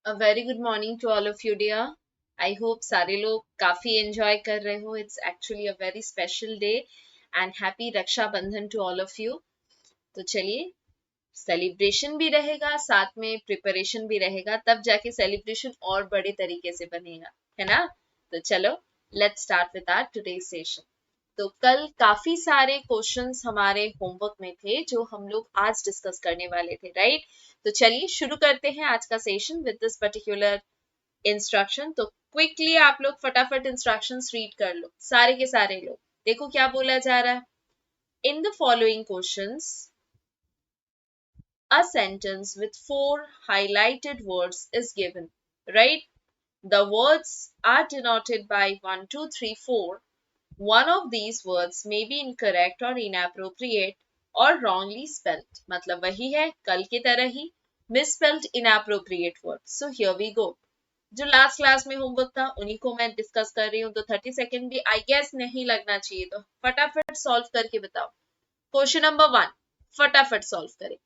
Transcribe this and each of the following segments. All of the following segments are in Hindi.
A very good morning to all of you dear. I hope सारे लोग काफी enjoy कर रहे हो. It's actually a very special day and happy रक्षा बंधन to all of you. तो चलिए सेलिब्रेशन भी रहेगा साथ में प्रिपरेशन भी रहेगा तब जाके सेलिब्रेशन और बड़े तरीके से बनेगा है ना. तो चलो let's start with our today session. तो कल काफी सारे क्वेश्चंस हमारे होमवर्क में थे जो हम लोग आज डिस्कस करने वाले थे राइट. तो चलिए शुरू करते हैं आज का session with this particular instruction. तो क्विकली आप लोग फटाफट इंस्ट्रक्शंस रीड कर लो सारे के सारे लोग. देखो क्या बोला जा रहा है. इन the following questions a sentence with four highlighted words is given, right? The words are denoted by 1, 2, 3, 4. One of these words may be incorrect or inappropriate or wrongly spelled. मतलब वही है कल की तरह ही misspelled inappropriate words. So here we go. जो लास्ट क्लास में होमवर्क था उन्हीं को मैं डिस्कस कर रही हूँ. तो 30 सेकेंड भी आई गेस नहीं लगना चाहिए. तो फटाफट सॉल्व करके बताओ. क्वेश्चन नंबर 1 फटाफट सॉल्व करें.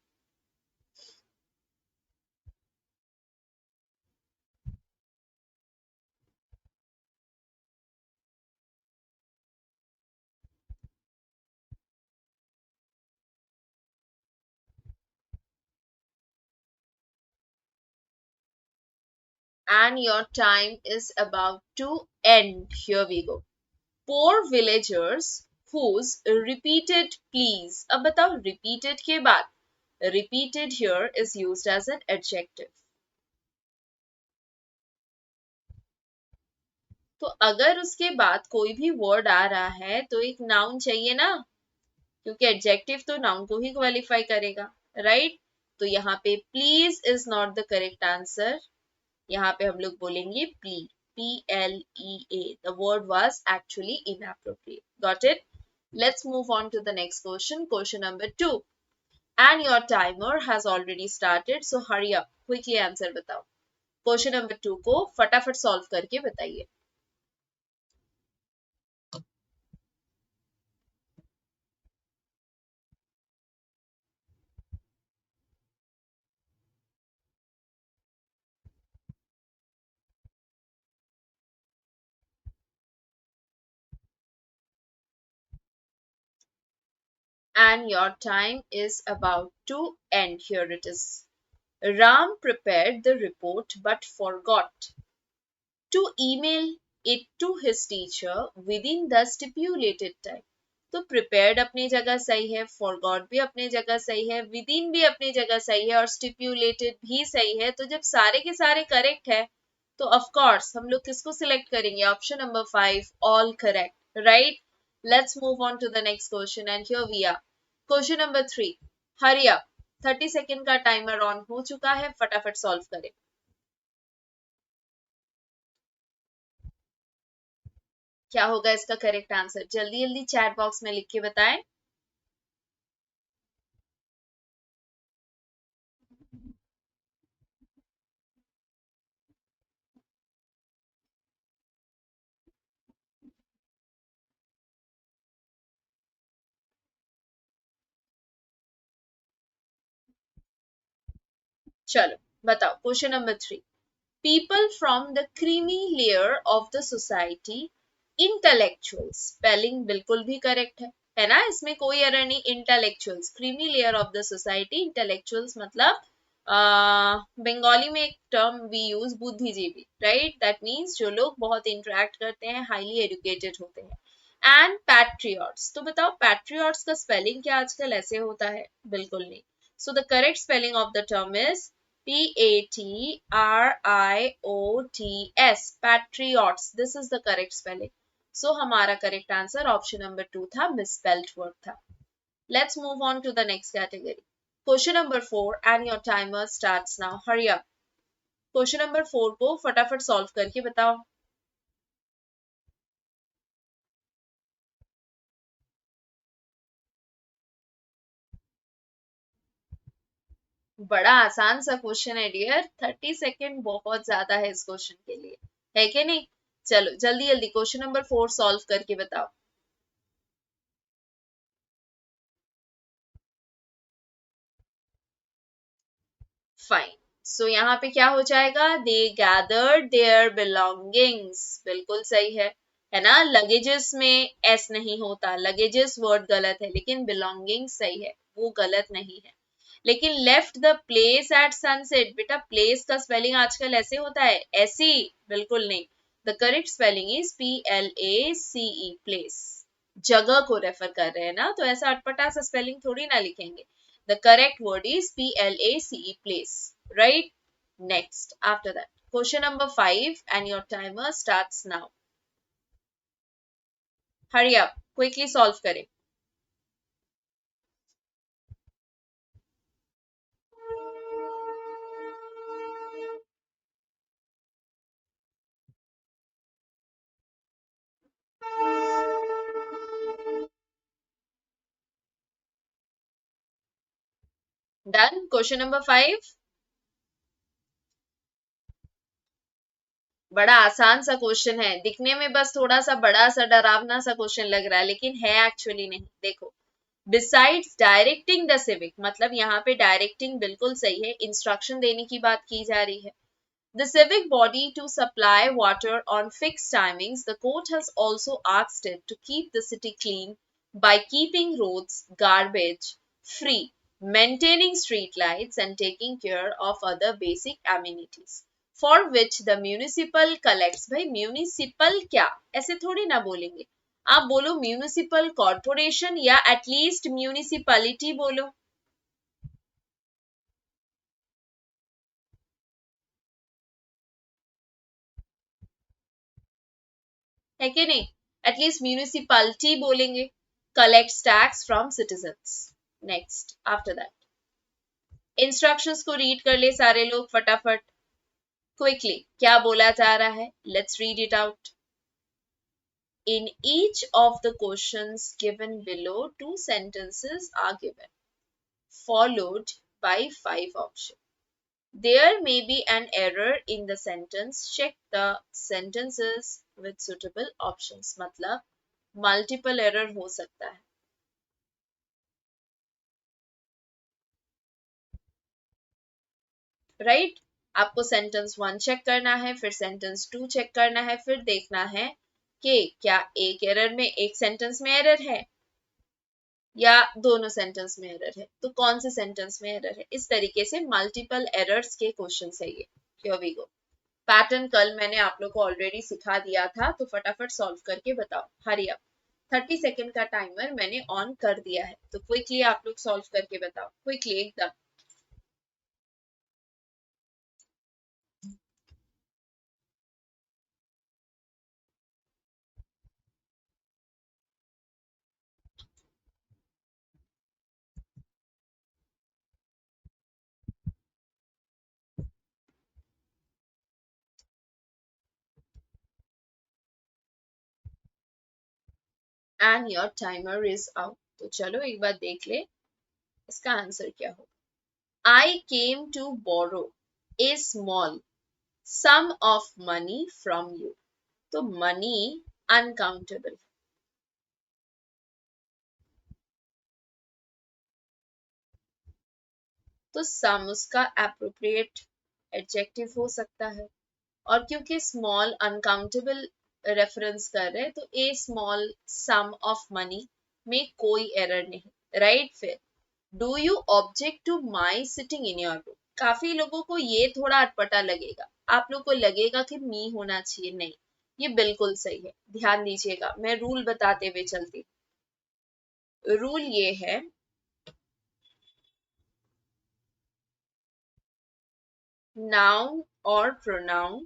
And your time is about to end. Here we go. Poor villagers whose repeated please. अब बताओ repeated के बाद repeated here is used as an adjective. तो अगर उसके बाद कोई भी word आ रहा है तो एक noun चाहिए ना, क्योंकि adjective तो noun को ही qualify करेगा, right? तो यहाँ पे please is not the correct answer. यहाँ पे हम लोग बोलेंगे plea. P-L-E-A. The word was actually inappropriate. Got it? Let's move on to the next question. Question number 2. And your timer has already started. So hurry up. Quickly answer बताओ. Question number 2 को फटाफट solve करके बताइए. And your time is about to end. Here it is. Ram prepared the report but forgot to email it to his teacher within the stipulated time. तो प्रिपेयर्ड अपनी जगह सही है, फॉरगॉट भी अपनी जगह सही है, विद इन भी अपनी जगह सही है और स्टिप्यूलेटेड भी सही है. तो जब सारे के सारे करेक्ट है तो ऑफ कोर्स हम लोग किसको सिलेक्ट करेंगे. Option number 5 all correct. Right. Let's move on to the next question and here we are. Question number 3. Hurry up. 30 second का टाइमर ऑन हो चुका है. फटाफट सॉल्व करें. क्या होगा इसका करेक्ट आंसर. जल्दी जल्दी चैट बॉक्स में लिख के बताएं. चलो बताओ. Question number 3. People from the creamy layer of the society, intellectuals. Spelling बिल्कुल भी करेक्ट है ना. इसमें कोई एरर नहीं. Intellectuals, creamy layer of the society. Intellectuals मतलब बंगाली में एक टर्म वी यूज बुद्धिजीवी, राइट. दैट मीन्स जो लोग बहुत इंटरेक्ट करते हैं, हाईली एजुकेटेड होते हैं. And patriots. तो बताओ पैट्रियट्स का स्पेलिंग क्या आजकल ऐसे होता है. बिल्कुल नहीं. So the correct spelling of the term is Patriots. Patriots. This is the correct spelling. So हमारा correct answer option number 2 था, misspelled word था. Let's move on to the next category. Question number 4 and your timer starts now. Hurry up. Question number 4 को फटाफट solve करके बताओ. बड़ा आसान सा क्वेश्चन है डियर. 30 सेकेंड बहुत ज्यादा है इस क्वेश्चन के लिए, है कि नहीं. चलो जल्दी जल्दी क्वेश्चन नंबर 4 सॉल्व करके बताओ. फाइन. सो यहाँ पे क्या हो जाएगा, दे गैदर्ड देयर बिलोंगिंग्स, बिल्कुल सही है ना। लगेजेस में एस नहीं होता, लगेजेस वर्ड गलत है, लेकिन बिलोंगिंग्स सही है, वो गलत नहीं है। लेकिन left the place at sunset, बेटा प्लेस का स्पेलिंग आजकल ऐसे होता है, ऐसी बिल्कुल नहीं। The correct spelling is PLACE, place, जगह को रेफर कर रहे हैं ना, तो ऐसा अटपटा सा स्पेलिंग थोड़ी ना लिखेंगे। The correct word is PLACE, place, right. Next after that question number 5 and your timer starts now. Hurry up, quickly solve करें। Done, question number 5। बड़ा आसान सा क्वेश्चन है, दिखने में बस थोड़ा सा बड़ा सा डरावना सा क्वेश्चन लग रहा है, लेकिन है एक्चुअली नहीं। देखो, बिसाइड्स डायरेक्टिंग द सिविक, मतलब यहाँ पे डायरेक्टिंग बिल्कुल सही है, इंस्ट्रक्शन देने की बात की जा रही है। The civic body to supply water on fixed timings, the court has also asked it to keep the city clean by keeping roads, garbage free, maintaining street lights, and taking care of other basic amenities for which the municipal collects। भाई म्यूनिसिपल क्या, ऐसे थोड़ी ना बोलेंगे, आप बोलो म्यूनिसिपल कॉर्पोरेशन या एटलीस्ट म्यूनिसिपैलिटी बोलो, है कि नहीं। एटलीस्ट म्यूनिसिपैलिटी बोलेंगे। Collects tax from citizens. Next after that instructions को रीड कर ले सारे लोग फटाफट, क्विकली, क्या बोला जा रहा है, let's read it out. In each of the questions given below, two sentences are given, followed by 5 options. There may be an error in the sentence. Check the sentences with suitable options. मतलब multiple error हो सकता है, राइट। आपको सेंटेंस 1 चेक करना है, फिर सेंटेंस 2 चेक करना है, फिर देखना है कि क्या एक एरर में, एक सेंटेंस में एरर है या दोनों सेंटेंस में एरर है, तो कौन से सेंटेंस में एरर है। इस तरीके से मल्टीपल एरर्स के क्वेश्चन है ये। Here we go. पैटर्न कल मैंने आप लोग को ऑलरेडी सिखा दिया था, तो फटाफट सॉल्व करके बताओ, हरी अप। 30 सेकेंड का टाइमर मैंने ऑन कर दिया है, तो क्विकली आप लोग सॉल्व करके बताओ, क्विकली एकदम। And your timer is out. तो चलो एक बार देख ले इसका आंसर क्या होगा। I came to borrow a small sum of money from you. तो मनी अनकाउंटेबल, तो सम उसका एप्रोप्रिएट एडजेक्टिव हो सकता है, और क्योंकि स्मॉल अनकाउंटेबल रेफरेंस कर रहे हैं, तो a small sum of money में कोई एरर नहीं, राइट। फिर do you object to my sitting in your room, काफी लोगों को ये थोड़ा अटपटा लगेगा, आप लोग को लगेगा कि मी होना चाहिए, नहीं, ये बिल्कुल सही है। ध्यान दीजिएगा, मैं रूल बताते हुए चलती। रूल ये है, नाउन और pronoun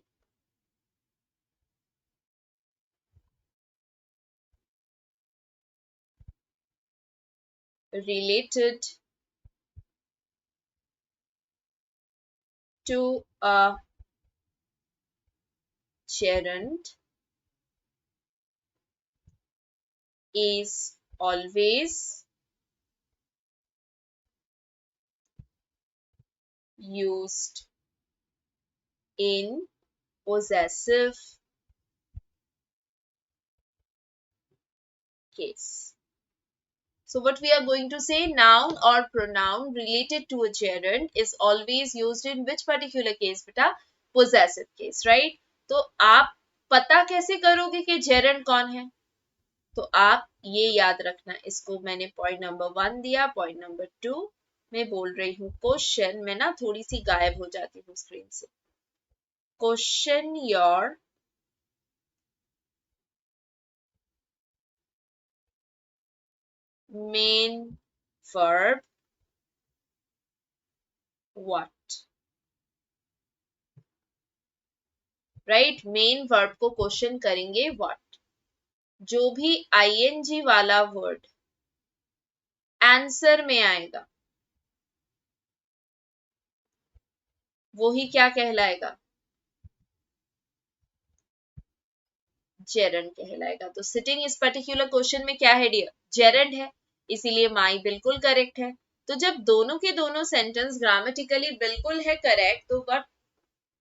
related to a gerund is always used in possessive case। So what we are going to say, noun or pronoun related to a gerund is always used in which particular case beta? Possessive case, right? तो आप पता कैसे करोगे कि gerund कौन है? तो आप ये याद रखना, इसको मैंने पॉइंट नंबर 1 दिया, पॉइंट नंबर 2 मैं बोल रही हूँ क्वेश्चन, मैं ना थोड़ी सी गायब हो जाती हूँ स्क्रीन से। Question your main verb what, right? Main verb को क्वेश्चन करेंगे व्हाट। जो भी आईएनजी वाला वर्ड आंसर में आएगा वो ही क्या कहलाएगा? जेरंड कहलाएगा। तो सिटिंग इस पर्टिकुलर क्वेश्चन में क्या है डियर? जेरंड है, इसीलिए माई बिल्कुल करेक्ट है। तो जब दोनों के दोनों सेंटेंस ग्रामेटिकली बिल्कुल है करेक्ट, तो what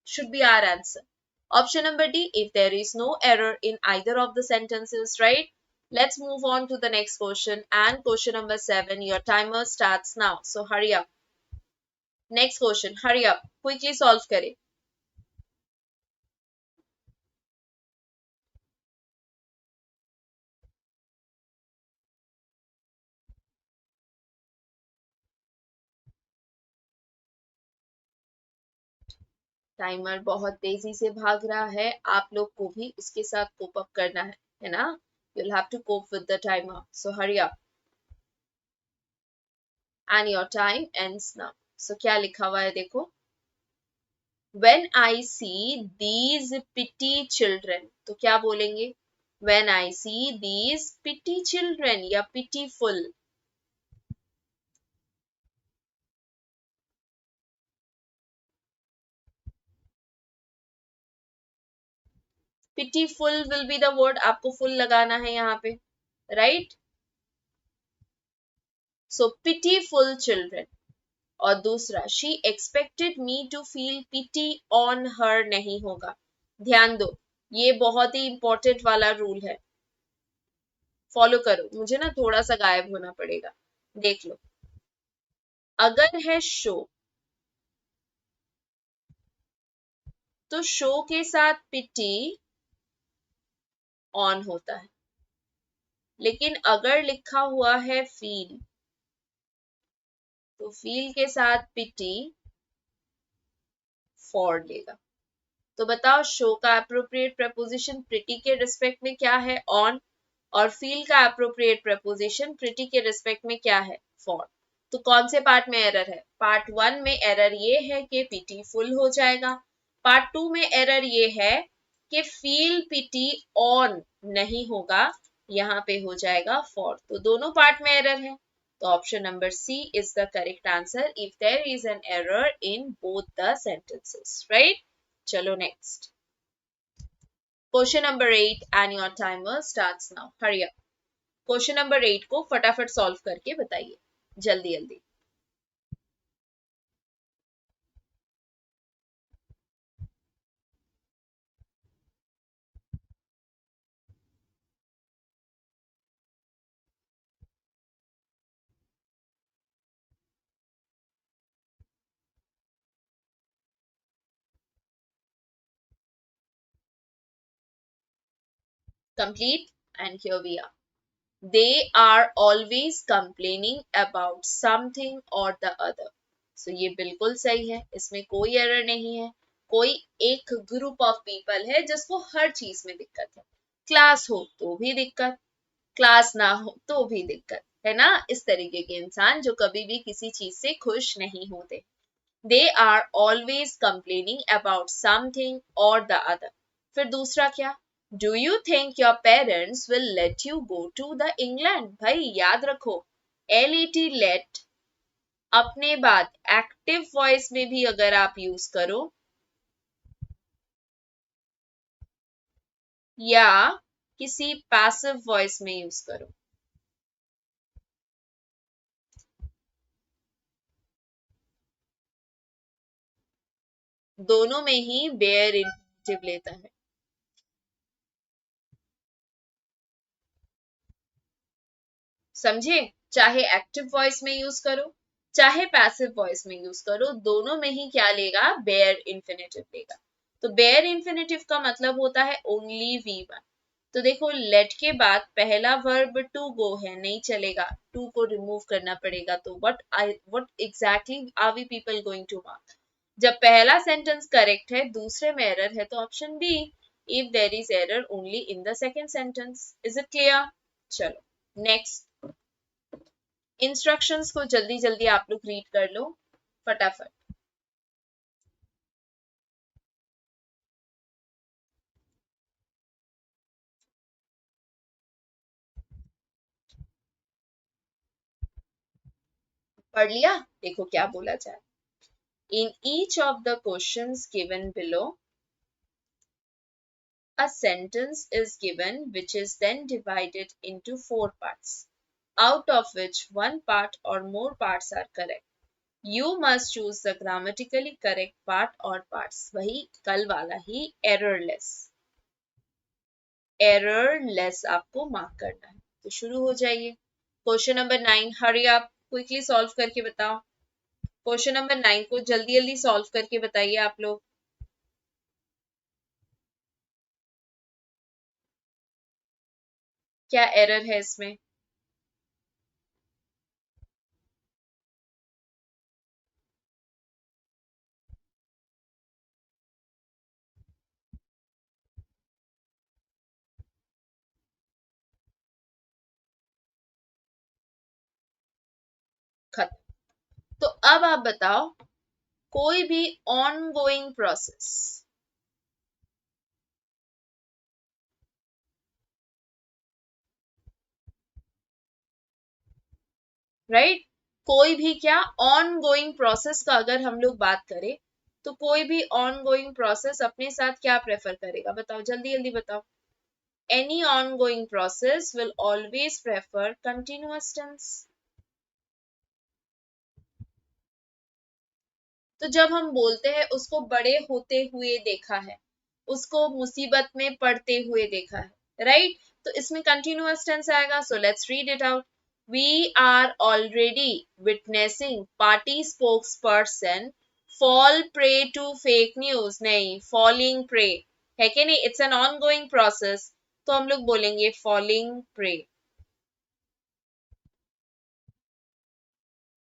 should be our answer? Option number D, if there is no error in either of the sentences, right? Let's move on to the next question, and question number 7. Your timer starts now, so hurry up. Next question, hurry up, quickly solve करें। टाइमर बहुत तेजी से भाग रहा है, आप लोग को भी उसके साथ कोप अप करना है ना? You'll have to cope with the timer, so hurry up and your time ends now. So क्या लिखा हुआ है देखो, when I see these petty children, तो क्या बोलेंगे? when I see these petty children या pitiful, pitiful will be the word, आपको full लगाना है यहाँ पे, right? so pitiful children। और दूसरा, she expected me to feel pity on her नहीं होगा। ध्यान दो, ये बहुत ही इंपॉर्टेंट वाला रूल है, फॉलो करो। मुझे ना थोड़ा सा गायब होना पड़ेगा, देख लो। अगर है शो, तो शो के साथ पिटी ऑन होता है, लेकिन अगर लिखा हुआ है फील, तो फील के साथ पिटी फॉर लेगा। तो बताओ, शो का अप्रोप्रिएट प्रपोजिशन प्रिटी के रिस्पेक्ट में क्या है? ऑन। और फील का अप्रोप्रिएट प्रपोजिशन प्रिटी के रिस्पेक्ट में क्या है? फॉर। तो कौन से पार्ट में एरर है? पार्ट 1 में एरर ये है कि पिटी फुल हो जाएगा। पार्ट 2 में एरर ये है कि फील पिटी ऑन नहीं होगा, यहाँ पे हो जाएगा फॉर। तो दोनों पार्ट में एरर है, तो option number C is the correct answer if there is an error in both the sentences, right? चलो next, question number 8 and your timer starts now, hurry up. Question number 8 को फटाफट सॉल्व करके बताइए, जल्दी जल्दी। Complete, and here we are. They are always complaining about something or the other. So ये बिल्कुल सही है, इसमें कोई एरर नहीं है। कोई एक ग्रुप ऑफ पीपल है जिसको हर चीज में दिक्कत है। क्लास हो तो भी दिक्कत, क्लास ना हो तो भी दिक्कत, है ना? इस तरीके के इंसान जो कभी भी किसी चीज से खुश नहीं होते। They are always complaining about something or the other. फिर दूसरा क्या? Do you think your parents will let you go to the England? भाई याद रखो, let let अपने बाद एक्टिव वॉइस में भी अगर आप यूज करो या किसी पैसिव वॉइस में यूज करो, दोनों में ही बेयर इन्फिनेटिव लेता है। समझे? चाहे एक्टिव वॉइस में यूज करो चाहे पैसिव वॉइस में यूज करो, दोनों में ही क्या लेगा, बेयर इन्फिनेटिव लेगा। तो बेयर इन्फिनेटिव का मतलब होता है ओनली V1। तो देखो लेट के बाद पहला वर्ब टू गो है, नहीं चलेगा, टू को रिमूव करना पड़ेगा। तो what exactly are we people going to mark? जब पहला सेंटेंस करेक्ट है, दूसरे में एरर है, तो option B, if there is error only in the second sentence. Is it clear? चलो नेक्स्ट, इंस्ट्रक्शंस को जल्दी जल्दी आप लोग रीड कर लो फटाफट। पढ़ लिया? देखो क्या बोला जाए। In each of the questions given below, a sentence is given which is then divided into four parts, out of which one part or more parts are correct. You must choose the grammatically correct part or parts. वही कल वाला ही errorless, errorless आपको मार्क करना है। तो शुरू हो जाइए। क्वेश्चन नंबर 9, हरी आप क्विकली सॉल्व करके बताओ। क्वेश्चन नंबर 9 को जल्दी जल्दी सॉल्व करके बताइए आप लोग। क्या एरर है इसमें? खत्म। तो अब आप बताओ, कोई भी ऑनगोइंग प्रोसेस, राइट, कोई भी क्या ऑनगोइंग प्रोसेस का अगर हम लोग बात करें, तो कोई भी ऑनगोइंग प्रोसेस अपने साथ क्या प्रेफर करेगा? बताओ जल्दी जल्दी बताओ। Any ongoing process will always prefer continuous tense. तो जब हम बोलते हैं उसको बड़े होते हुए देखा है, उसको मुसीबत में पड़ते हुए देखा है, राइट, तो इसमें कंटिन्यूअस टेंस आएगा। So let's read it out. We are already witnessing party spokesperson fall prey to fake news, नहीं फॉलिंग प्रे है कि नहीं, it's an ongoing process, तो हम लोग बोलेंगे फॉलिंग प्रे।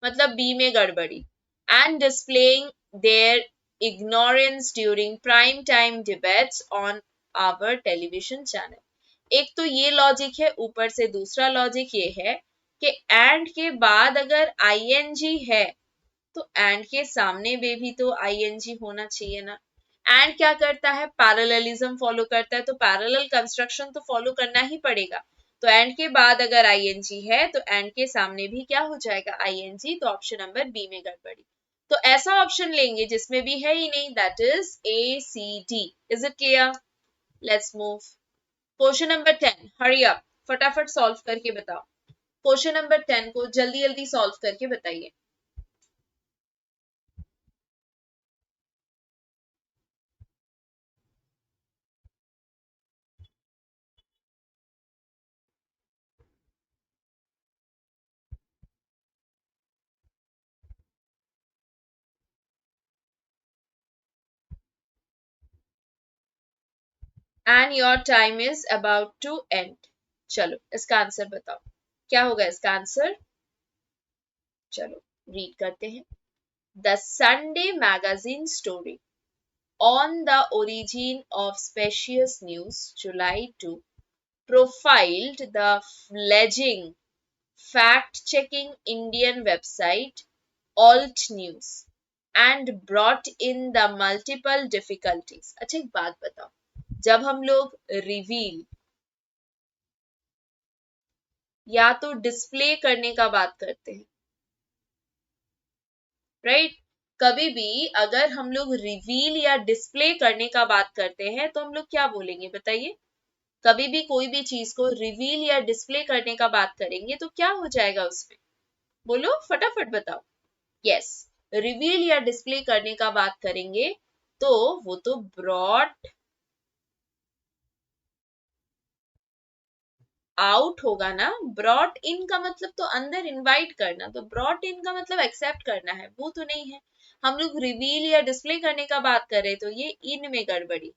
मतलब बी में गड़बड़ी। And displaying their ignorance during prime time debates on our television channel. एक तो ये लॉजिक है, ऊपर से दूसरा लॉजिक ये है कि एंड के बाद अगर आईएनजी है, तो एंड के सामने में भी तो आईएनजी होना चाहिए ना। एंड क्या करता है, पैरेललिज्म फॉलो करता है, तो पैरेलल कंस्ट्रक्शन तो फॉलो करना ही पड़ेगा। तो एंड के बाद अगर आईएनजी है, तो एंड के सामने भी क्या हो जाएगा, आईएनजी। तो ऑप्शन नंबर बी में गड़बड़ी। तो ऐसा ऑप्शन लेंगे जिसमें भी है ही नहीं, that is A C D. Is it clear? Let's move. Question number 10, hurry up, फटाफट सॉल्व करके बताओ। क्वेश्चन नंबर 10 को जल्दी जल्दी सॉल्व करके बताइए। And your time is about to end. चलो इसका आंसर बताओ, क्या होगा इसका आंसर? चलो रीड करते हैं। The Sunday magazine story on the origin of spacious news July 2 profiled the fledgling fact-checking Indian website Alt News and brought in the multiple difficulties। अच्छा एक बात बताओ, जब हम लोग रिवील या तो डिस्प्ले करने का बात करते हैं, राइट, कभी भी अगर हम लोग रिवील या डिस्प्ले करने का बात करते हैं, तो हम लोग क्या बोलेंगे बताइए? कभी भी कोई भी चीज को रिवील या डिस्प्ले करने का बात करेंगे तो क्या हो जाएगा उसमें? बोलो फटाफट बताओ। यस, रिवील या डिस्प्ले करने का बात करेंगे तो वो तो ब्रॉड आउट होगा ना, ब्रॉट इन का मतलब तो अंदर इनवाइट करना, तो ब्रॉट इन का मतलब एक्सेप्ट करना है, वो तो नहीं है। हम लोग रिवील या डिस्प्ले करने का बात कर रहे, तो ये इन में गड़बड़ी।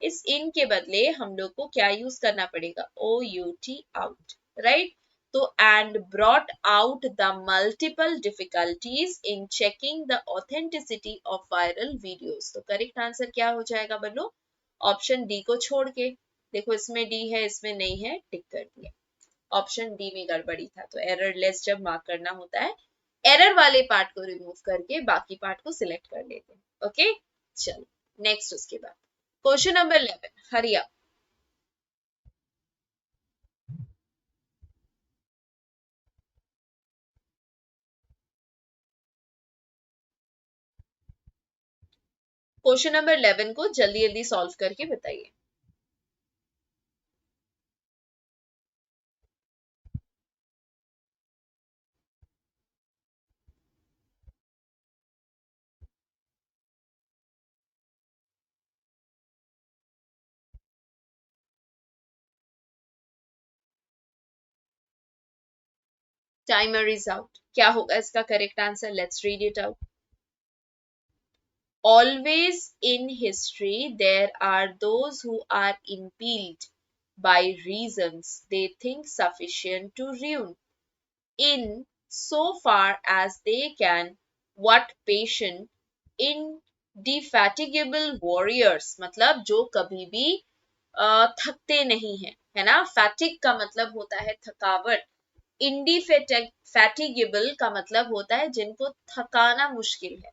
इस इन के बदले हम लोग को क्या यूज करना पड़ेगा, ओ यू टी, आउट, राइट। तो and brought out the multiple difficulties in checking the authenticity of viral videos. तो करेक्ट आंसर क्या हो जाएगा बनो, ऑप्शन डी को छोड़ के। देखो इसमें डी है, इसमें नहीं है, टिक कर दिया। ऑप्शन डी में गड़बड़ी था, तो एरर लेस जब मार्क करना होता है, एरर वाले पार्ट को रिमूव करके बाकी पार्ट को सिलेक्ट कर लेते हैं। ओके, चलो नेक्स्ट उसके बाद क्वेश्चन नंबर 11, हरी अप। क्वेश्चन नंबर 11 को जल्दी जल्दी सॉल्व करके बताइए। Timer is out. क्या होगा इसका correct answer, let's read it out. Always in history there are those who are impelled by reasons they think sufficient to ruin, in so far as they can, what patient, indefatigable warriors, मतलब जो कभी भी थकते नहीं है, है ना। फैटिक का मतलब होता है थकावट, इंडिफैटिगेबल का मतलब होता है जिनको थकाना मुश्किल है,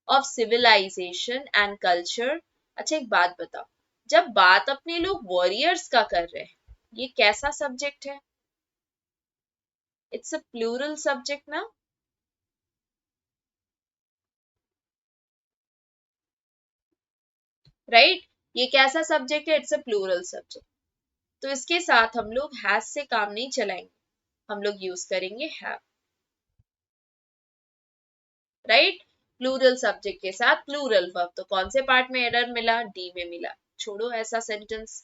ऑफ सिविलाइजेशन एंड कल्चर। अच्छा एक बात बताओ, जब बात अपने लोग वॉरियर्स का कर रहे हैं, ये कैसा सब्जेक्ट है, इट्स अ प्लूरल सब्जेक्ट ना, राइट। ये कैसा सब्जेक्ट है, इट्स अ प्लूरल सब्जेक्ट। तो इसके साथ हम लोग हैज से काम नहीं चलाएंगे, हम लोग यूज करेंगे हैव, राइट। प्लूरल सब्जेक्ट के साथ प्लूरल वर्ब, तो कौन से पार्ट में एरर मिला, डी में मिला। छोड़ो ऐसा सेंटेंस,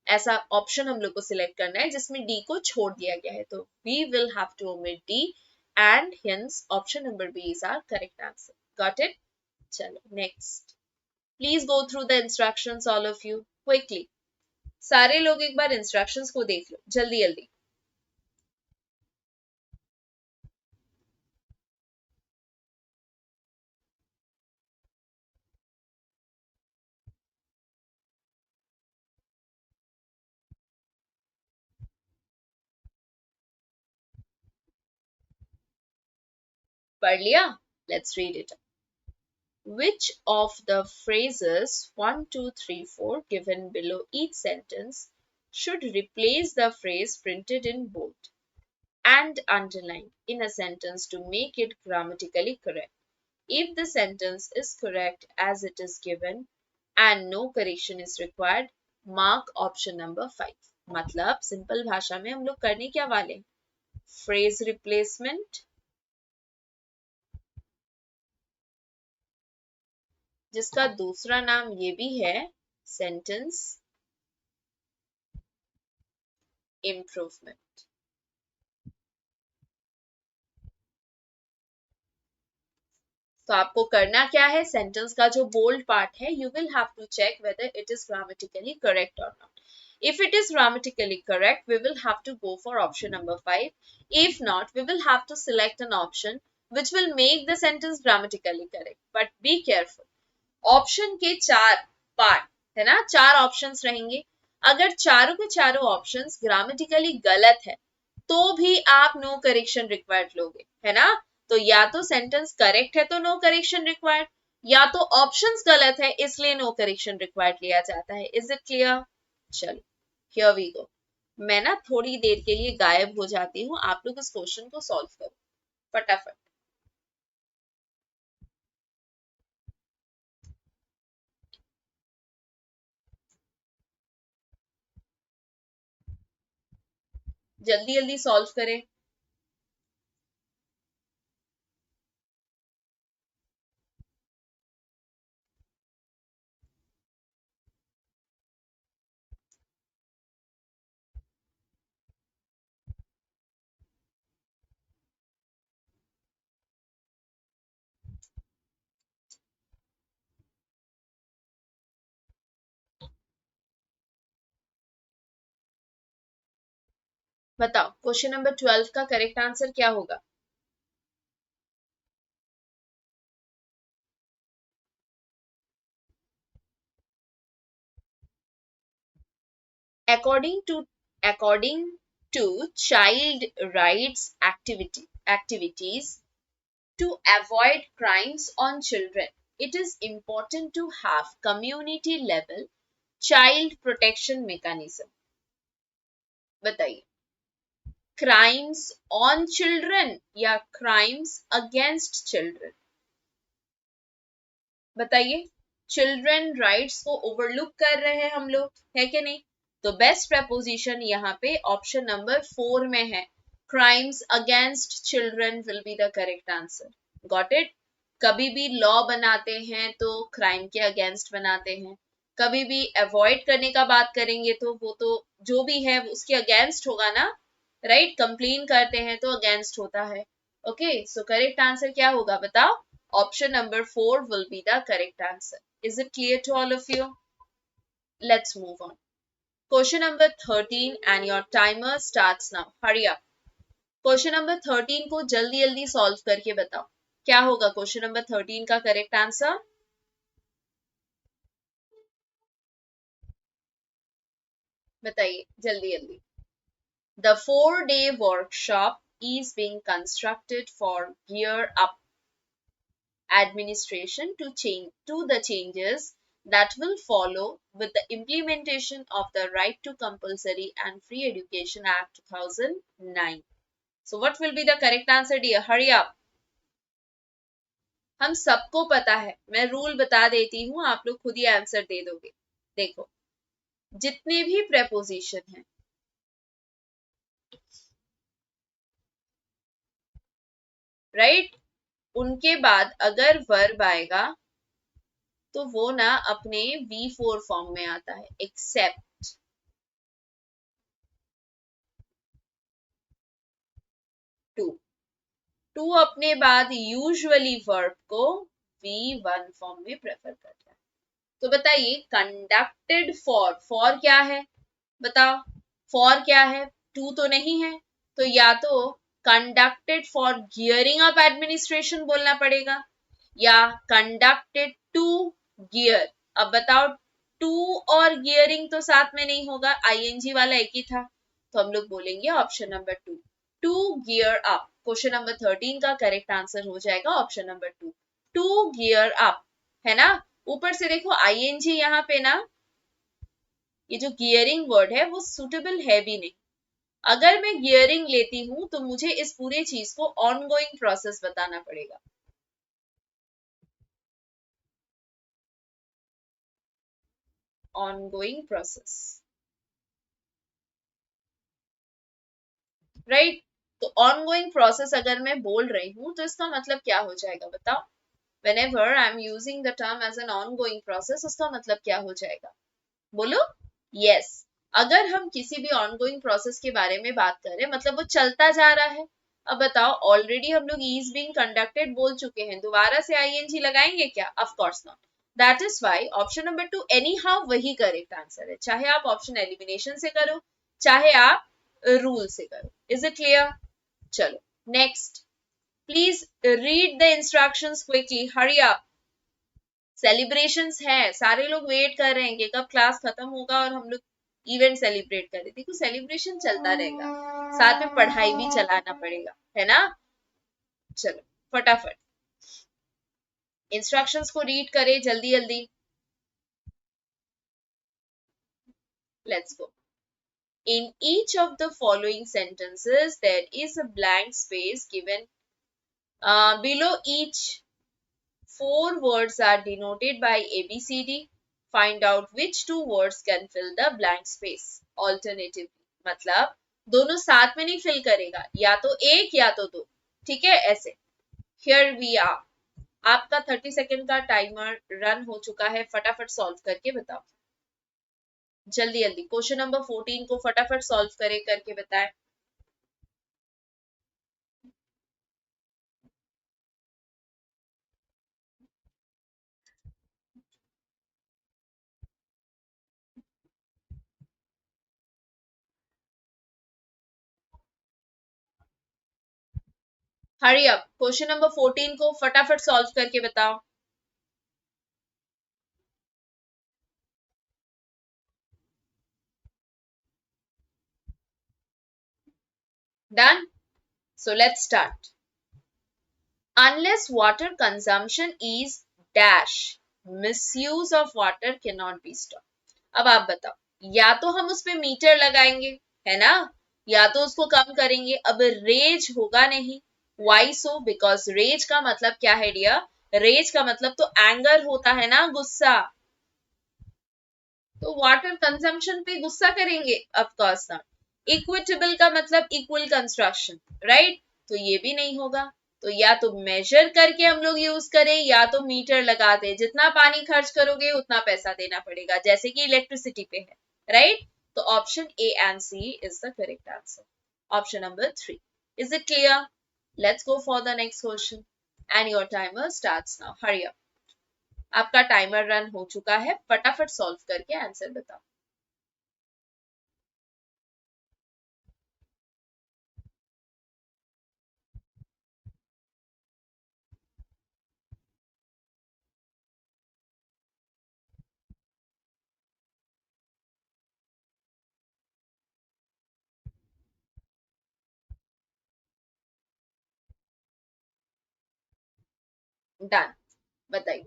ऐसा ऑप्शन हम लोग को सिलेक्ट करना है जिसमें डी को छोड़ दिया गया है, तो we will have to omit D and hence option number B is our correct answer. Got it. चलो next, please go through the instructions all of you quickly. सारे लोग एक बार इंस्ट्रक्शंस को देख लो जल्दी जल्दी। पढ़ लिया, let's read it. Which of the phrases 1, 2, 3, 4 given below each sentence should replace the phrase printed in bold and underlined in a sentence to make it grammatically correct? If the sentence is correct as it is given and no correction is required, mark option number 5. मतलब सिंपल भाषा में हम लोग करने क्या वाले, फ्रेज रिप्लेसमेंट, जिसका दूसरा नाम ये भी है सेंटेंस इम्प्रूवमेंट। तो आपको करना क्या है, सेंटेंस का जो बोल्ड पार्ट है, you will have to check whether it is grammatically correct और not. If it is grammatically correct, we will have to go for option number 5. If not, we will have to select an option which will make the sentence grammatically correct. But be careful. Option के चार पार्ट है ना, चार ऑप्शंस रहेंगे। अगर चारों के चारों ऑप्शंस ग्रामेटिकली गलत है, तो भी आप नो करेक्शन रिक्वायर्ड लोगे, है ना। तो या तो सेंटेंस करेक्ट है तो नो करेक्शन रिक्वायर्ड, या तो ऑप्शंस गलत है इसलिए नो करेक्शन रिक्वायर्ड लिया जाता है। Is it clear? चलो हियर वी गो। मैं ना थोड़ी देर के लिए गायब हो जाती हूँ, आप लोग इस क्वेश्चन को सॉल्व करो फटाफट। जल्दी जल्दी सॉल्व करें। बताओ क्वेश्चन नंबर 12 का करेक्ट आंसर क्या होगा? according to according to child rights activities, to avoid crimes on children, it is important to have community level child protection mechanism. बताइए, क्राइम्स ऑन चिल्ड्रन या क्राइम्स अगेंस्ट चिल्ड्रन? बताइए, चिल्ड्रन राइट्स को ओवरलुक कर रहे हैं हम लोग, है कि नहीं? तो बेस्ट प्रपोजिशन यहाँ पे ऑप्शन नंबर 4 में है, crimes against children will be the correct answer. Got it? कभी भी लॉ बनाते हैं तो क्राइम के अगेंस्ट बनाते हैं, कभी भी अवॉइड करने का बात करेंगे तो वो तो जो भी है उसके अगेंस्ट होगा ना, राइट? कंप्लेन करते हैं तो अगेंस्ट होता है। ओके, सो करेक्ट आंसर क्या होगा बताओ? Option number 4 will be the correct answer. Is it clear to all of you? Let's move on. Question number 13 and your timer starts now. Hurry up. Question number 13 को जल्दी जल्दी सॉल्व करके बताओ, क्या होगा क्वेश्चन नंबर 13 का करेक्ट आंसर? बताइए जल्दी जल्दी। The 4-day workshop is being constructed for Gear Up administration to the changes that will follow with the implementation of the Right to Compulsory and Free Education Act 2009. So what will be the correct answer, dear? Hurry up. हम सबको पता है, मैं रूल बता देती हूँ, आप लोग खुद ही आंसर दे दोगे। देखो, जितने भी प्रेपोजिशन हैं, राइट, उनके बाद अगर वर्ब आएगा तो वो ना अपने V4 फॉर्म में आता है, एक्सेप्ट। टू अपने बाद यूजुअली वर्ब को V1 फॉर्म में प्रेफर करता है। तो बताइए, कंडक्टेड फॉर क्या है? बताओ, फॉर क्या है? टू तो नहीं है, तो या तो conducted for gearing up administration बोलना पड़ेगा, या कंडक्टेड टू गियर। अब बताओ, टू और गियरिंग तो साथ में नहीं होगा, आईएनजी वाला एक ही था, तो हम लोग बोलेंगे option number 2, to gear up. Question number 13 का करेक्ट आंसर हो जाएगा option number 2, to gear up, है ना? ऊपर से देखो आईएनजी यहाँ पे ना, ये जो गियरिंग वर्ड है वो सुटेबल है भी नहीं। अगर मैं गियरिंग लेती हूं तो मुझे इस पूरे चीज को ऑनगोइंग प्रोसेस बताना पड़ेगा। Ongoing process, right? तो ऑनगोइंग प्रोसेस अगर मैं बोल रही हूं तो इसका मतलब क्या हो जाएगा बताओ? whenever I am using the term as an ongoing process, उसका मतलब क्या हो जाएगा? बोलो। यस, अगर हम किसी भी ऑनगोइंग प्रोसेस के बारे में बात करें मतलब वो चलता जा रहा है। अब बताओ, ऑलरेडी हम लोग इज बीइंग कंडक्टेड बोल चुके हैं, दोबारा से आईएनजी लगाएंगे क्या? Of course not. That is why option number 2 any how वही करेक्ट आंसर है, चाहे आप ऑप्शन एलिमिनेशन से करो, चाहे आप रूल से करो। Is it clear? चलो next, please read the instructions quickly, hurry up. Celebrations है, सारे लोग वेट कर रहे हैं कि कब क्लास खत्म होगा और हम लोग इवेंट सेलिब्रेट करें। देखो सेलिब्रेशन चलता रहेगा, साथ में पढ़ाई भी चलाना पड़ेगा, है ना? चलो फटाफट इंस्ट्रक्शंस को रीड करें जल्दी जल्दी। Let's go. In each of the following sentences, there is a blank space given below each. Four words are denoted by ABCD. Find out which two words can fill the blank space. Alternatively, मतलब दोनों साथ में नहीं फिल करेगा, या तो एक या तो दो, ठीक है? ऐसे। Here we are. आपका 30 सेकेंड का टाइमर रन हो चुका है, फटाफट सॉल्व करके बताओ जल्दी जल्दी। क्वेश्चन नंबर 14 को फटाफट सॉल्व करे करके बताएं। हरी अप, क्वेश्चन नंबर 14 को फटाफट सॉल्व करके बताओ। Done, so let's start. Unless water consumption is dash, misuse of water cannot be stopped. अब आप बताओ, या तो हम उस पे मीटर लगाएंगे, है ना, या तो उसको कम करेंगे। अब रेज होगा नहीं। Y so? बिकॉज रेज का मतलब क्या है डियर? रेज का मतलब तो एंगर होता है ना, गुस्सा। तो वाटर कंजम्पशन पे गुस्सा करेंगे? Of course not. इक्विटेबल का मतलब इक्वल कंस्ट्रक्शन, राइट? तो ये भी नहीं होगा। तो या तो मेजर करके हम लोग यूज करें, या तो मीटर लगा दें। जितना पानी खर्च करोगे उतना पैसा देना पड़ेगा, जैसे कि इलेक्ट्रिसिटी पे है, राइट? तो option A and C is the correct answer. Option number 3। Is it clear? Let's go for the next question and your timer starts now. Hurry up, आपका टाइमर रन हो चुका है, फटाफट सॉल्व करके आंसर बताओ। डन, बताइए।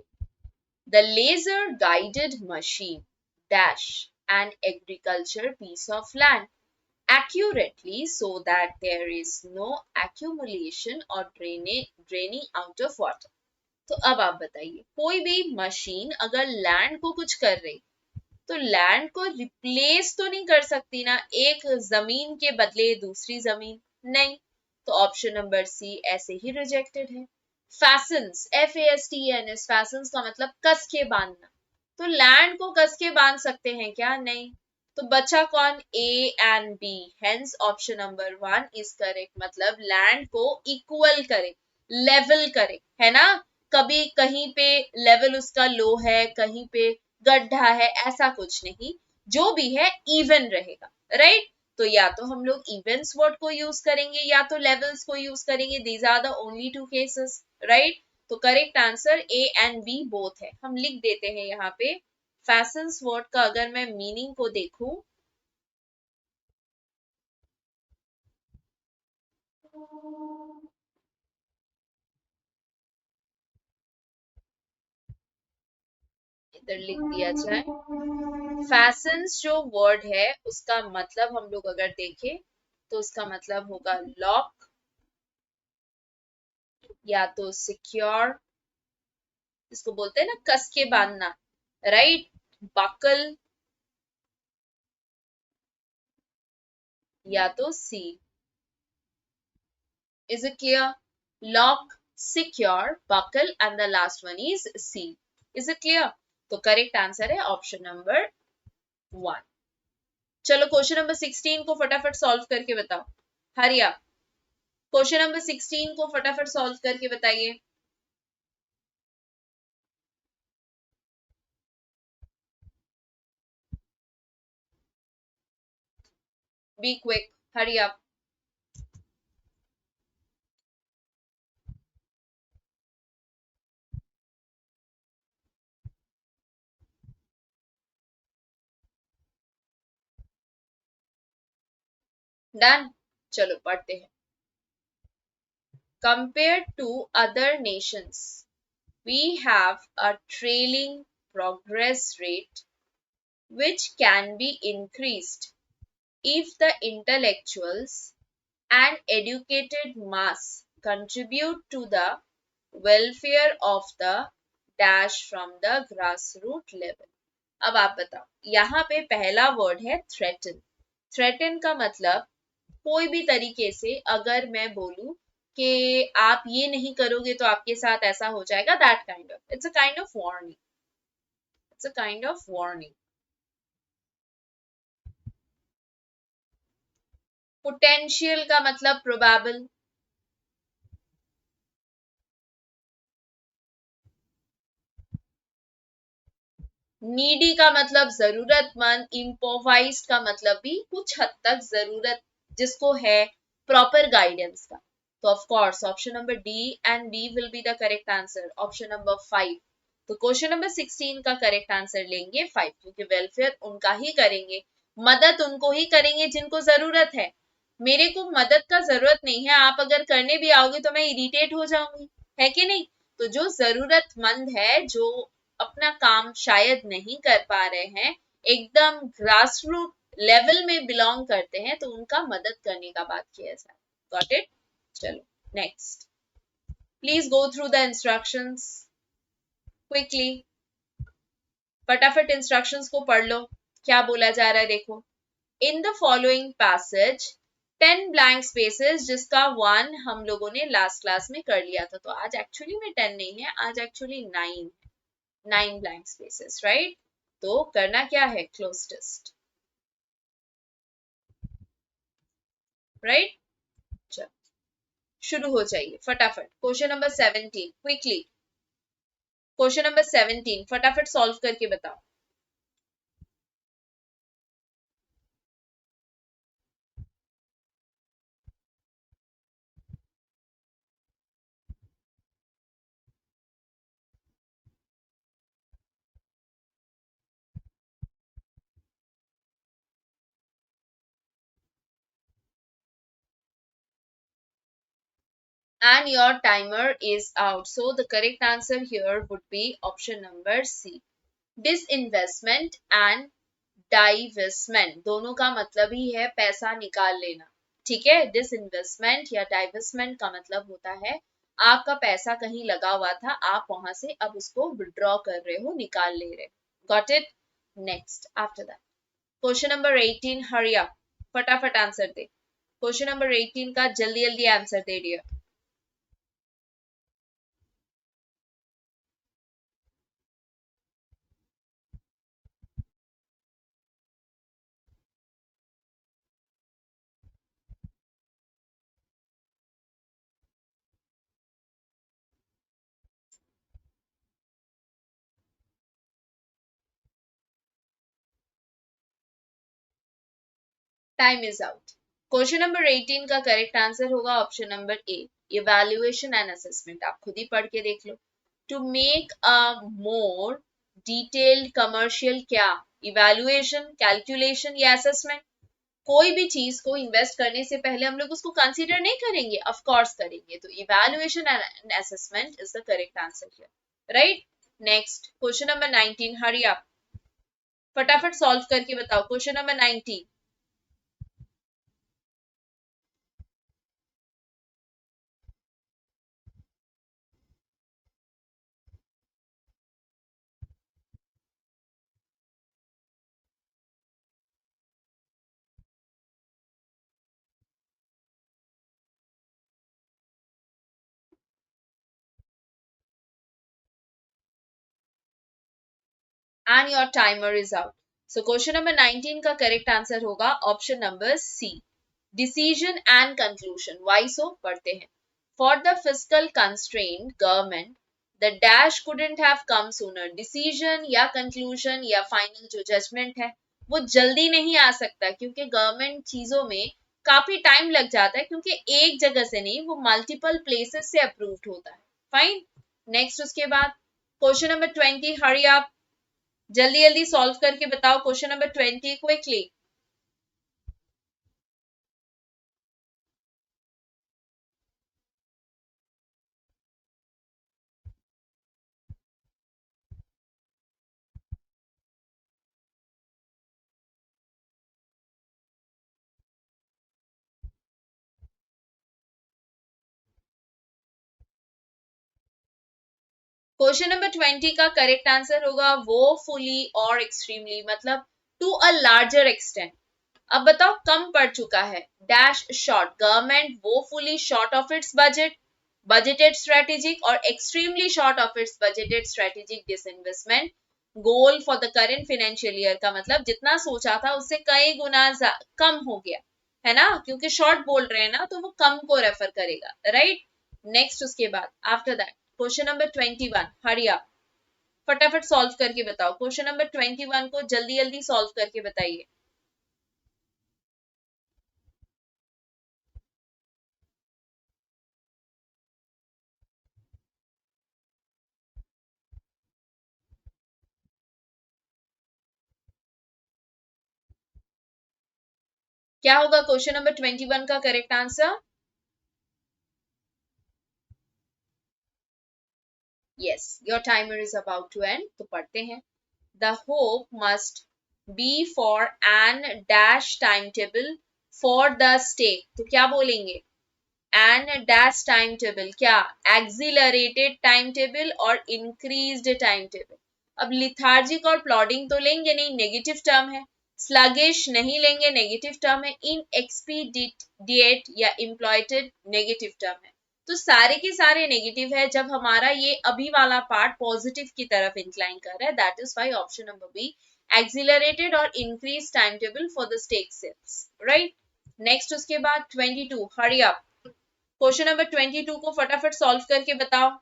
The laser guided machine dash an agriculture piece of land accurately so that there is no accumulation or draining out of water. तो अब आप बताइए, कोई भी मशीन अगर लैंड को कुछ कर रही, तो लैंड को रिप्लेस तो नहीं कर सकती ना, एक जमीन के बदले दूसरी जमीन। नहीं। तो ऑप्शन नंबर सी ऐसे ही रिजेक्टेड है। फैसन्स, FASTENS, फैसन्स का मतलब कस के बांधना। तो लैंड को कस के बांध सकते हैं क्या? नहीं। तो बचा कौन? A and B. Hence option number 1 is correct. मतलब लैंड को इक्वल करे, लेवल करे, है ना। कभी कहीं पे लेवल उसका लो है, कहीं पे गड्ढा है, ऐसा कुछ नहीं। जो भी है इवन रहेगा, राइट? तो या तो हम लोग इवेंट्स वर्ड को यूज करेंगे, या तो लेवल्स को यूज करेंगे। These are the only two cases, right? तो correct answer A and B both है। हम लिख देते हैं यहाँ पे। फैशंस वर्ड का अगर मैं मीनिंग को देखूं, इधर लिख दिया जाए। फैशंस जो वर्ड है उसका मतलब हम लोग अगर देखें, तो उसका मतलब होगा लॉक, या तो सिक्योर, इसको बोलते हैं ना कस के बांधना, राइट? बकल, या तो C. Is it clear? Lock, secure, buckle and the last one is C. Is it clear? तो करेक्ट आंसर है ऑप्शन नंबर 1। चलो क्वेश्चन नंबर 16 को फटाफट सॉल्व करके बताओ। हरी आप, क्वेश्चन नंबर 16 को फटाफट सॉल्व करके बताइए। बी क्विक, हरी आप। डन, चलो पढ़ते हैं। Compared to other nations, we have a trailing progress rate which can be increased if the intellectuals and educated mass contribute to the welfare of the dash from the grassroots level. अब आप बताओ, यहाँ पे पहला वर्ड है थ्रेटन। थ्रेटन का मतलब कोई भी तरीके से अगर मैं बोलूं कि आप ये नहीं करोगे तो आपके साथ ऐसा हो जाएगा, that kind of, it's a kind of warning. It's a kind of warning. Potential का मतलब प्रोबेबल। नीडी का मतलब जरूरतमंद। इम्पोवाइज का मतलब भी कुछ हद तक जरूरत जिसको है प्रॉपर गाइडेंस का। तो of course option number D and B will be the correct answer, option number 5। तो क्वेश्चन नंबर 16 का करेक्ट आंसर लेंगे 5, क्योंकि वेलफेयर उनका ही करेंगे, मदद उनको ही करेंगे जिनको जरूरत है। मेरे को मदद का जरूरत नहीं है, आप अगर करने भी आओगे तो मैं इरिटेट हो जाऊंगी, है कि नहीं। तो जो जरूरतमंद है, जो अपना काम शायद नहीं कर पा रहे हैं, एकदम ग्रास रूट लेवल में बिलोंग करते हैं, तो उनका मदद करने का बात किया जाए। Got it. चलो next, please go through the instructions quickly. फटाफट इंस्ट्रक्शंस को पढ़ लो, क्या बोला जा रहा है देखो। In the following passage 10 blank spaces, जिसका 1 हम लोगों ने लास्ट क्लास में कर लिया था। तो आज एक्चुअली में 10 नहीं है, आज एक्चुअली 9 ब्लैंक स्पेसेस, राइट। तो करना क्या है, क्लोज टेस्ट, राइट। चलो शुरू हो जाइए फटाफट। Question number 17 quickly, question number 17 फटाफट सॉल्व करके बताओ। And your timer is out. So the correct answer here would be option number C. Disinvestment and divestment दोनों का मतलब ही है पैसा निकाल लेना, ठीक है। डिसइन्वेस्टमेंट या डाइवेस्टमेंट का मतलब होता है आपका पैसा कहीं लगा हुआ था, आप वहां से अब उसको विड्रॉ कर रहे हो, निकाल ले रहे हो। Got it. Next after that question number 18, hurry up, फटाफट आंसर दे। क्वेश्चन नंबर 18 का जल्दी जल्दी आंसर दे दिया। Time is out. Question number 18 का करेक्ट आंसर होगा option number A, evaluation and assessment. आप खुद ही पढ़ के देख लो। To make a more detailed commercial, क्या इवैल्यूएशन, कैलकुलेशन या असेसमेंट। कोई भी चीज को इन्वेस्ट करने से पहले हम लोग उसको कंसीडर नहीं करेंगे, ऑफ कोर्स करेंगे। तो evaluation and assessment is the correct answer here, right. Next question number 19, Hari up, फटाफट सॉल्व करके बताओ question number 19। And your timer is out. So question number 19 का correct answer होगा option number C, decision and conclusion. Why so? पढ़ते हैं। For the fiscal constraint government, the dash couldn't have come sooner. Decision या conclusion या final जो judgment है वो जल्दी नहीं आ सकता, क्योंकि गवर्नमेंट चीजों में काफी टाइम लग जाता है, क्योंकि एक जगह से नहीं, वो मल्टीपल प्लेसेस से अप्रूव्ड होता है। फाइन। नेक्स्ट उसके बाद क्वेश्चन नंबर 20, हरी आप, जल्दी जल्दी सॉल्व करके बताओ question number 20 quickly. Question number 20 का करेक्ट आंसर होगा वो फुली और एक्सट्रीमली, मतलब टू अ लार्जर एक्सटेंट। अब बताओ कम पड़ चुका है, डैश शॉर्ट, गवर्नमेंट वो fully short of its budget, budgeted strategic, और extremely short of its budgeted strategic disinvestment goal for the current financial year. का मतलब जितना सोचा था उससे कई गुना कम हो गया है ना, क्योंकि शॉर्ट बोल रहे हैं ना, तो वो कम को रेफर करेगा, राइट। नेक्स्ट उसके बाद after that question number 21, Hari up, फटाफट सॉल्व करके बताओ क्वेश्चन नंबर 21 को, जल्दी जल्दी सॉल्व करके बताइए। क्या होगा क्वेश्चन नंबर 21 का correct answer? Yes, your timer is about to end, तो पढ़ते हैं। The hope must be for an dash time table for the stake, तो क्या बोलेंगे? एन डैश टाइम टेबल, क्या एक्सिलरेटेड टाइम टेबल और इंक्रीज्ड टाइम टेबल। अब लिथार्जिक और प्लॉडिंग तो लेंगे नहीं, नेगेटिव टर्म है। स्लगिश नहीं लेंगे, नेगेटिव टर्म है। इनएक्सपीडिएट या इम्प्लॉयटेड नेगेटिव टर्म है। तो सारे के सारे नेगेटिव है जब हमारा ये अभी वाला पार्ट पॉजिटिव की तरफ इंक्लाइन कर रहा है। That is why option number B, accelerated और increase time table for the stake sales, right. Next उसके बाद 22, हरी अप। क्वेश्चन नंबर 22 को फटाफट सॉल्व करके बताओ।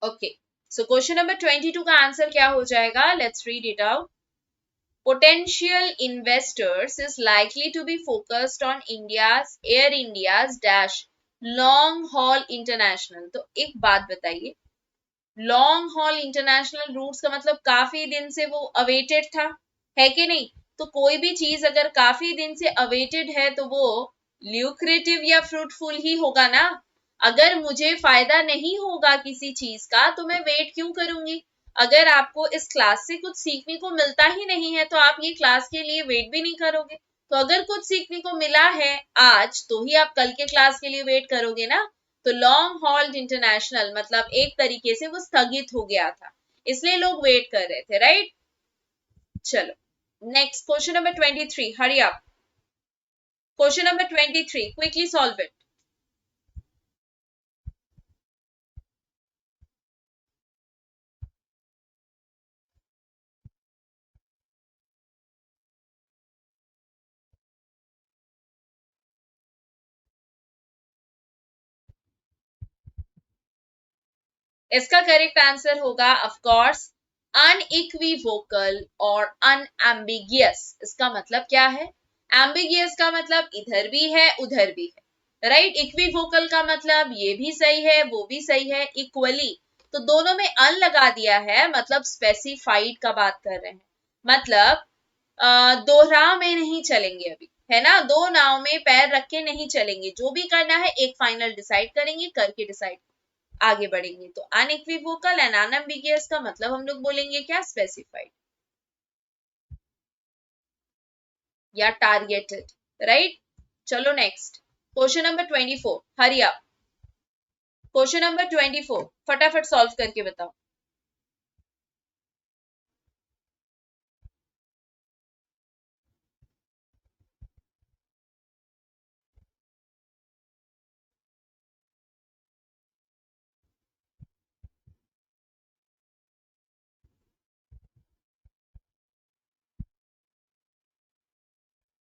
ओके, सो क्वेश्चन नंबर 22 का आंसर क्या हो जाएगा? Let's read it out. Potential investors is likely to be focused on Air India's dash long haul international। तो एक बात बताइए, लॉन्ग हॉल इंटरनेशनल रूट्स का मतलब काफी दिन से वो अवेटेड था, है कि नहीं? तो कोई भी चीज अगर काफी दिन से अवेटेड है तो वो ल्यूक्रेटिव या फ्रूटफुल ही होगा ना। अगर मुझे फायदा नहीं होगा किसी चीज का तो मैं वेट क्यों करूंगी? अगर आपको इस क्लास से कुछ सीखने को मिलता ही नहीं है तो आप ये क्लास के लिए वेट भी नहीं करोगे। तो अगर कुछ सीखने को मिला है आज तो ही आप कल के क्लास के लिए वेट करोगे ना। तो लॉन्ग हॉल्ड इंटरनेशनल मतलब एक तरीके से वो स्थगित हो गया था, इसलिए लोग वेट कर रहे थे, राइट। चलो next question number 23, Hari up. Question number 23, quickly solve it. इसका करेक्ट आंसर होगा ऑफ कोर्स अनइक्विवोकल और अनएम्बिगियस। इसका मतलब क्या है? एम्बिगियस का मतलब इधर भी है उधर भी है, राइट। इक्विवोकल का मतलब ये भी सही है वो भी सही है, इक्वली। तो दोनों में अन लगा दिया है, मतलब स्पेसिफाइड का बात कर रहे हैं। मतलब दो राह में नहीं चलेंगे अभी, है ना। दो नाव में पैर रख के नहीं चलेंगे, जो भी करना है एक फाइनल डिसाइड करेंगे, करके डिसाइड आगे बढ़ेंगे। तो अनइक्विवोकल एंड अनएम्बिगियस का मतलब हम लोग बोलेंगे क्या? स्पेसिफाइड या टारगेटेड, राइट। चलो नेक्स्ट क्वेश्चन नंबर 24, हरी अप। क्वेश्चन नंबर 24 फटाफट सॉल्व करके बताओ।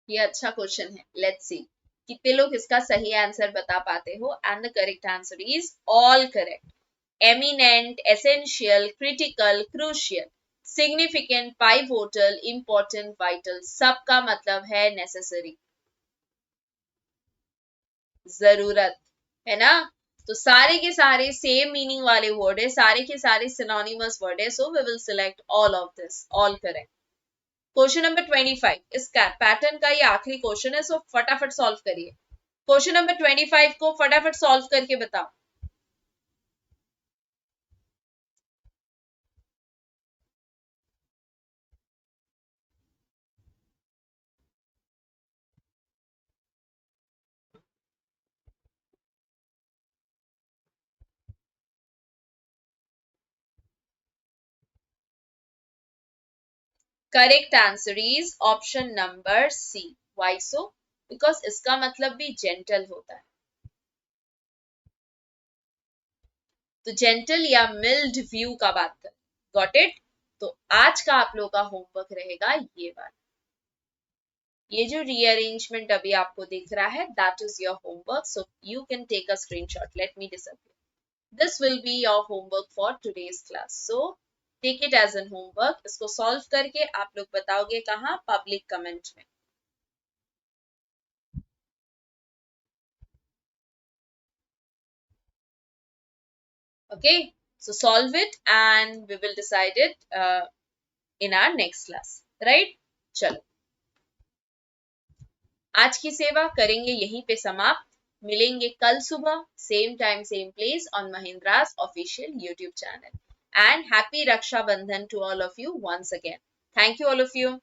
ये अच्छा क्वेश्चन है, लेट्स सी कितने लोग इसका सही आंसर बता पाते हो। And the correct answer is all correct. Eminent, essential, critical, crucial, significant, pivotal, important, vital, सबका मतलब है नेसेसरी, जरूरत, है ना। तो सारे के सारे सेम मीनिंग वाले वर्ड है, सारे के सारे सिनोनिमस वर्ड है, so we will select all of this, all correct. Question number 25, इस पैटर्न का ये आखिरी क्वेश्चन है, सो फटाफट सॉल्व करिए। क्वेश्चन नंबर 25 को फटाफट सॉल्व करके बताओ। Correct answer is option number C, why so? Because इसका मतलब भी जेंटल होता है। तो जेंटल या मिल्ड व्यू का बात कर, गॉट इट। तो आज का आप लोग का होमवर्क रहेगा ये वाला। ये जो रीअरेंजमेंट अभी आपको दिख रहा है, that is your homework, so you can take a screenshot. Let me disappear. This will be your homework for today's class. So take it as an homework. इसको सॉल्व करके आप लोग बताओगे कहाँ? पब्लिक कमेंट में. Okay, so solve it and we will decide it in our next class, right? चलो, आज की सेवा करेंगे यहीं पे समाप्त. मिलेंगे कल सुबह same time same place on Mahindra's official YouTube channel. And happy Raksha Bandhan to all of you once again. Thank you all of you.